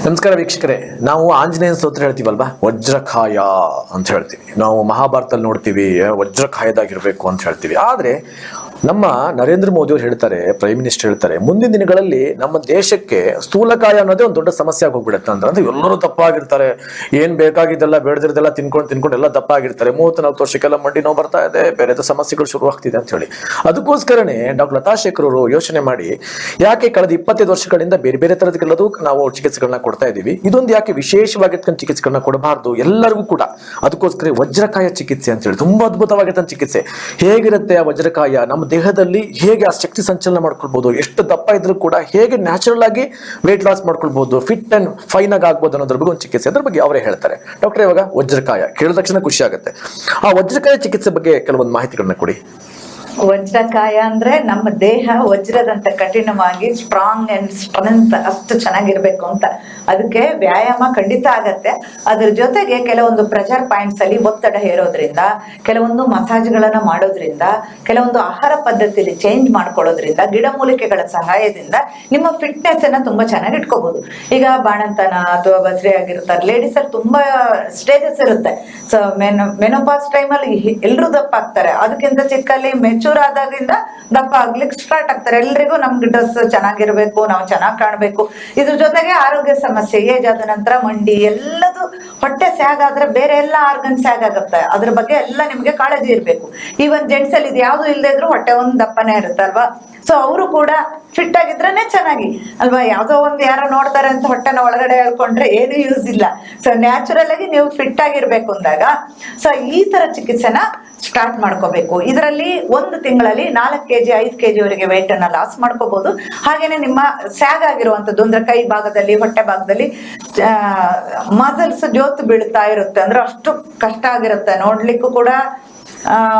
ನಮಸ್ಕಾರ ವೀಕ್ಷಕರೇ, ನಾವು ಆಂಜನೇಯನ ಸ್ತೋತ್ರ ಹೇಳ್ತೀವಲ್ವಾ, ವಜ್ರಕಾಯ ಅಂತ ಹೇಳ್ತೀವಿ. ನಾವು ಮಹಾಭಾರತದಲ್ಲಿ ನೋಡ್ತೀವಿ ವಜ್ರಕಾಯದಾಗಿರ್ಬೇಕು ಅಂತ ಹೇಳ್ತೀವಿ. ಆದ್ರೆ ನಮ್ಮ ನರೇಂದ್ರ ಮೋದಿ ಅವರು ಹೇಳ್ತಾರೆ, ಪ್ರೈಮ್ ಮಿನಿಸ್ಟರ್ ಹೇಳ್ತಾರೆ, ಮುಂದಿನ ದಿನಗಳಲ್ಲಿ ನಮ್ಮ ದೇಶಕ್ಕೆ ಸ್ಥೂಲಕಾಯ ಅನ್ನೋದೇ ಒಂದು ದೊಡ್ಡ ಸಮಸ್ಯೆ ಆಗಿ ಹೋಗ್ಬಿಡುತ್ತೆ. ಅಂದ್ರೆ ಎಲ್ಲರೂ ದಪ್ಪ ಆಗಿರ್ತಾರೆ, ಏನ್ ಬೇಕಾಗಿದ್ದೆಲ್ಲ ಬೇಡದಿರದೆಲ್ಲ ತಿನ್ಕೊಂಡು ಎಲ್ಲ ದಪ್ಪ ಆಗಿರ್ತಾರೆ. 30-40 ವರ್ಷಕ್ಕೆಲ್ಲ ಮಂಡಿ ನೋವು ಬರ್ತಾ ಇದೆ, ಬೇರೆ ಸಮಸ್ಯೆಗಳು ಶುರು ಆಗ್ತಿದೆ ಅಂತ ಹೇಳಿ. ಅದಕ್ಕೋಸ್ಕರನೇ ಡಾಕ್ಟರ್ ಲತಾ ಶೇಖರ್ ಅವರು ಯೋಚನೆ ಮಾಡಿ, ಯಾಕೆ ಕಳೆದ 25 ವರ್ಷಗಳಿಂದ ಬೇರೆ ಬೇರೆ ತರದಕ್ಕೆಲ್ಲದೂ ನಾವು ಚಿಕಿತ್ಸೆಗಳನ್ನ ಕೊಡ್ತಾ ಇದೀವಿ, ಇದೊಂದು ಯಾಕೆ ವಿಶೇಷವಾಗಿರ್ತಕ್ಕಂಥ ಚಿಕಿತ್ಸೆಗಳನ್ನ ಕೊಡಬಾರ್ದು ಎಲ್ಲರಿಗೂ ಕೂಡ. ಅದಕ್ಕೋಸ್ಕರ ವಜ್ರಕಾಯ ಚಿಕಿತ್ಸೆ ಅಂತ ಹೇಳಿ ತುಂಬಾ ಅದ್ಭುತವಾಗಿರ್ತಕ್ಕಂಥ ಚಿಕಿತ್ಸೆ. ಹೇಗಿರುತ್ತೆ ಆ ವಜ್ರಕಾಯ, ನಮ್ಮ ದೇಹದಲ್ಲಿ ಹೇಗೆ ಆ ಶಕ್ತಿ ಸಂಚಲನ ಮಾಡ್ಕೊಳ್ಬಹುದು, ಎಷ್ಟು ದಪ್ಪ ಇದ್ರೂ ಕೂಡ ಹೇಗೆ ನ್ಯಾಚುರಲ್ ಆಗಿ ವೇಟ್ ಲಾಸ್ ಮಾಡ್ಕೊಳ್ಬಹುದು, ಫಿಟ್ ಅಂಡ್ ಫೈನ್ ಆಗಿ ಆಗ್ಬೋದು ಅನ್ನೋದ್ರ ಬಗ್ಗೆ ಒಂದು ಚಿಕಿತ್ಸೆ, ಅದ್ರ ಬಗ್ಗೆ ಅವರೇ ಹೇಳ್ತಾರೆ. ಡಾಕ್ಟರ್, ಇವಾಗ ವಜ್ರಕಾಯ ಕೇಳಿದ ತಕ್ಷಣ ಖುಷಿ ಆಗುತ್ತೆ. ಆ ವಜ್ರಕಾಯ ಚಿಕಿತ್ಸೆ ಬಗ್ಗೆ ಕೆಲವೊಂದು ಮಾಹಿತಿಗಳನ್ನ ಕೊಡಿ. ವಜ್ರಕಾಯ ಅಂದ್ರೆ ನಮ್ಮ ದೇಹ ವಜ್ರದಂತ ಕಠಿಣವಾಗಿ ಸ್ಟ್ರಾಂಗ್ ಅಂಡ್ ಸ್ಟ್ರೆಂತ್ ಅಷ್ಟು ಚೆನ್ನಾಗಿರ್ಬೇಕು ಅಂತ. ಅದಕ್ಕೆ ವ್ಯಾಯಾಮ ಖಂಡಿತ ಆಗತ್ತೆ. ಅದ್ರ ಜೊತೆಗೆ ಕೆಲವೊಂದು ಪ್ರೆಷರ್ ಪಾಯಿಂಟ್ಸ್ ಅಲ್ಲಿ ಒತ್ತಡ ಹೇರೋದ್ರಿಂದ, ಕೆಲವೊಂದು ಮಸಾಜ್ಗಳನ್ನ ಮಾಡೋದ್ರಿಂದ, ಕೆಲವೊಂದು ಆಹಾರ ಪದ್ಧತಿಯಲ್ಲಿ ಚೇಂಜ್ ಮಾಡ್ಕೊಳ್ಳೋದ್ರಿಂದ, ಗಿಡಮೂಲಿಕೆಗಳ ಸಹಾಯದಿಂದ ನಿಮ್ಮ ಫಿಟ್ನೆಸ್ ಅನ್ನ ತುಂಬಾ ಚೆನ್ನಾಗಿ ಇಟ್ಕೋಬಹುದು. ಈಗ ಬಾಣಂತನ ಅಥವಾ ಬಸ್ರಿ ಆಗಿರ್ತಾರೆ, ಲೇಡೀಸ್ ಅಲ್ಲಿ ತುಂಬಾ ಸ್ಟೇಜಸ್ ಇರುತ್ತೆ. ಸೊ ಮೆನೋಪಾಸ್ ಟೈಮಲ್ಲಿ ಎಲ್ರು ದಪ್ಪ ಆಗ್ತಾರೆ. ಅದಕ್ಕಿಂತ ಚಿಕ್ಕಲ್ಲಿ ಮೆಚೂರ್ ಆದಾಗಿಂದ ದಪ್ಪ ಆಗ್ಲಿಕ್ಕೆ ಸ್ಟಾರ್ಟ್ ಆಗ್ತಾರೆ. ಎಲ್ರಿಗೂ ನಮ್ಗೆ ಡ್ರೆಸ್ ಚೆನ್ನಾಗಿರ್ಬೇಕು, ನಾವು ಚೆನ್ನಾಗಿ ಕಾಣ್ಬೇಕು. ಇದ್ರ ಜೊತೆಗೆ ಆರೋಗ್ಯ ಸಮಸ್ಯೆ, ಏಜ್ ಆದ ನಂತರ ಮಂಡಿ ಎಲ್ಲದು, ಹೊಟ್ಟೆ ಸ್ಯಾಗ್ ಆದ್ರೆ ಬೇರೆ ಎಲ್ಲ ಆರ್ಗನ್ ಸ್ಯಾಗ್ ಆಗುತ್ತೆ. ಅದ್ರ ಬಗ್ಗೆ ಎಲ್ಲ ನಿಮ್ಗೆ ಕಾಳಜಿ ಇರ್ಬೇಕು. ಈವನ್ ಜೆಂಟ್ಸ್ ಅಲ್ಲಿ ಇದು ಯಾವ್ದು ಇಲ್ಲದೆ ಇದ್ರು ಹೊಟ್ಟೆ ಒಂದು ದಪ್ಪನೇ ಇರುತ್ತಲ್ವಾ. ಸೊ ಅವರು ಕೂಡ ಫಿಟ್ ಆಗಿದ್ರೇನೆ ಚೆನ್ನಾಗಿ ಅಲ್ವಾ. ಯಾವ್ದೋ ಒಂದು ಯಾರೋ ನೋಡ್ತಾರೆ ಅಂತ ಹೊಟ್ಟೆನ ಒಳಗಡೆ ಹೇಳ್ಕೊಂಡ್ರೆ ಏನು ಯೂಸ್ ಇಲ್ಲ. ಸೊ ನ್ಯಾಚುರಲ್ ಆಗಿ ನೀವು ಫಿಟ್ ಆಗಿರ್ಬೇಕು ಅಂದಾಗ ಸೊ ಈ ತರ ಚಿಕಿತ್ಸೆನ ಸ್ಟಾರ್ಟ್ ಮಾಡ್ಕೋಬೇಕು. ಇದರಲ್ಲಿ 1 ತಿಂಗಳಲ್ಲಿ 4 kg 5 kg ವರೆಗೆ ವೇಟ್ ಅನ್ನ ಲಾಸ್ ಮಾಡ್ಕೋಬಹುದು. ಹಾಗೇನೆ ನಿಮ್ಮ ಸ್ಯಾಗ್ ಆಗಿರುವಂತದ್ದು ಅಂದ್ರೆ ಕೈ ಭಾಗದಲ್ಲಿ, ಹೊಟ್ಟೆ ಭಾಗದಲ್ಲಿ ಮಸಲ್ಸ್ ಜೋತು ಬೀಳ್ತಾ ಇರುತ್ತೆ. ಅಂದ್ರೆ ಅಷ್ಟು ಕಷ್ಟ ಆಗಿರುತ್ತೆ, ನೋಡ್ಲಿಕ್ಕೂ ಕೂಡ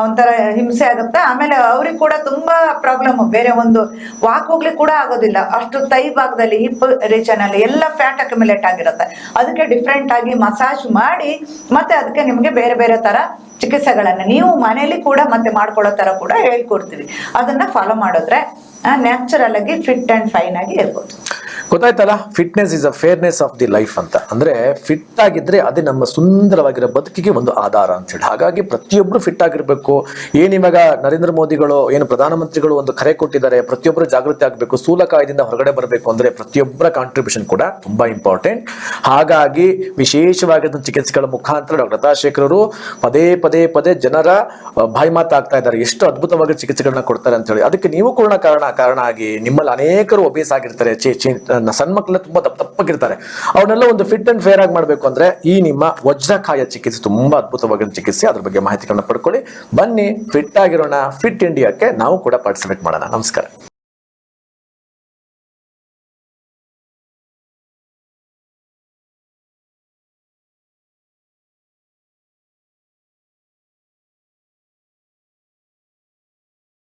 ಒಂಥರ ಹಿಂಸೆ ಆಗುತ್ತೆ. ಆಮೇಲೆ ಅವ್ರಿಗೆ ಕೂಡ ತುಂಬಾ ಪ್ರಾಬ್ಲಮ್, ಬೇರೆ ಒಂದು ವಾಕ್ ಹೋಗ್ಲಿಕ್ಕೆ ಕೂಡ ಆಗೋದಿಲ್ಲ. ಅಷ್ಟು ತೈ ಭಾಗದಲ್ಲಿ, ಹಿಪ್ ರೀಜನ್ ಅಲ್ಲಿ ಎಲ್ಲ ಫ್ಯಾಟ್ ಅಕ್ಯುಮುಲೇಟ್ ಆಗಿರುತ್ತೆ. ಅದಕ್ಕೆ ಡಿಫ್ರೆಂಟ್ ಆಗಿ ಮಸಾಜ್ ಮಾಡಿ ಮತ್ತೆ ಅದಕ್ಕೆ ನಿಮ್ಗೆ ಬೇರೆ ಬೇರೆ ತರ ಚಿಕಿತ್ಸೆಗಳನ್ನ ನೀವು ಮನೇಲಿ ಕೂಡ ಮತ್ತೆ ಮಾಡ್ಕೊಳ್ಳೋ ತರ ಕೂಡ ಹೇಳ್ಕೊಡ್ತೀವಿ. ಅದನ್ನ ಫಾಲೋ ಮಾಡಿದ್ರೆ ನ್ಯಾಚುರಲ್ ಆಗಿ ಫಿಟ್ ಅಂಡ್ ಫೈನ್ ಆಗಿ ಇರ್ಬೋದು. ಗೊತ್ತಾಯ್ತಲ್ಲ, fitness is a fairness of the life ಅಂತ. ಅಂದ್ರೆ ಫಿಟ್ ಆಗಿದ್ರೆ ಅದೇ ನಮ್ಮ ಸುಂದರವಾಗಿರೋ ಬದುಕಿಗೆ ಒಂದು ಆಧಾರ ಅಂತ ಹೇಳಿ. ಹಾಗಾಗಿ ಪ್ರತಿಯೊಬ್ರು ಫಿಟ್ ಆಗಿರ್ಬೇಕು. ಇವಾಗ ನರೇಂದ್ರ ಮೋದಿಗಳು ಏನು ಪ್ರಧಾನಮಂತ್ರಿಗಳು ಒಂದು ಕರೆ ಕೊಟ್ಟಿದ್ದಾರೆ, ಪ್ರತಿಯೊಬ್ಬರು ಜಾಗೃತಿ ಆಗಬೇಕು, ಸ್ಥೂಲಕಾಯದಿಂದ ಹೊರಗಡೆ ಬರಬೇಕು ಅಂದ್ರೆ ಪ್ರತಿಯೊಬ್ಬರ ಕಾಂಟ್ರಿಬ್ಯೂಷನ್ ಕೂಡ ತುಂಬಾ ಇಂಪಾರ್ಟೆಂಟ್. ಹಾಗಾಗಿ ವಿಶೇಷವಾಗಿದ್ದ ಚಿಕಿತ್ಸೆಗಳ ಮುಖಾಂತರ ಡಾಕ್ಟರ್ ಲತಾ ಶೇಖರ್ ಅವರು ಪದೇ ಪದೇ ಪದೇ ಜನರ ಬಾಯಿ ಮಾತಾಗ್ತಾ ಇದ್ದಾರೆ, ಎಷ್ಟು ಅದ್ಭುತವಾಗಿ ಚಿಕಿತ್ಸೆಗಳನ್ನ ಕೊಡ್ತಾರೆ ಅಂತ ಹೇಳಿ. ಅದಕ್ಕೆ ನೀವು ಕೂಡ ಕಾರಣ ಆಗಿ ನಿಮ್ಮಲ್ಲಿ ಅನೇಕರು ಒಬೇಸ್ ಆಗಿರ್ತಾರೆ, ಸಣ್ಣ ಮಕ್ಕಳೆಲ್ಲ ತುಂಬಾ ದಪ್ಪಗಿರ್ತಾರೆ. ಅವನ್ನೆಲ್ಲ ಒಂದು ಫಿಟ್ ಅಂಡ್ ಫೇರ್ ಆಗಿ ಮಾಡ್ಬೇಕು ಅಂದ್ರೆ ಈ ನಿಮ್ಮ ವಜ್ರಕಾಯ ಚಿಕಿತ್ಸೆ ತುಂಬಾ ಅದ್ಭುತವಾಗಿರೋ ಚಿಕಿತ್ಸೆ. ಅದ್ರ ಬಗ್ಗೆ ಮಾಹಿತಿಗಳನ್ನ ಪಡ್ಕೊಳ್ಳಿ. ಬನ್ನಿ, ಫಿಟ್ ಆಗಿರೋಣ. ಫಿಟ್ ಇಂಡಿಯಾಕ್ಕೆ ನಾವು ಕೂಡ ಪಾರ್ಟಿಸಿಪೇಟ್ ಮಾಡೋಣ. ನಮಸ್ಕಾರ.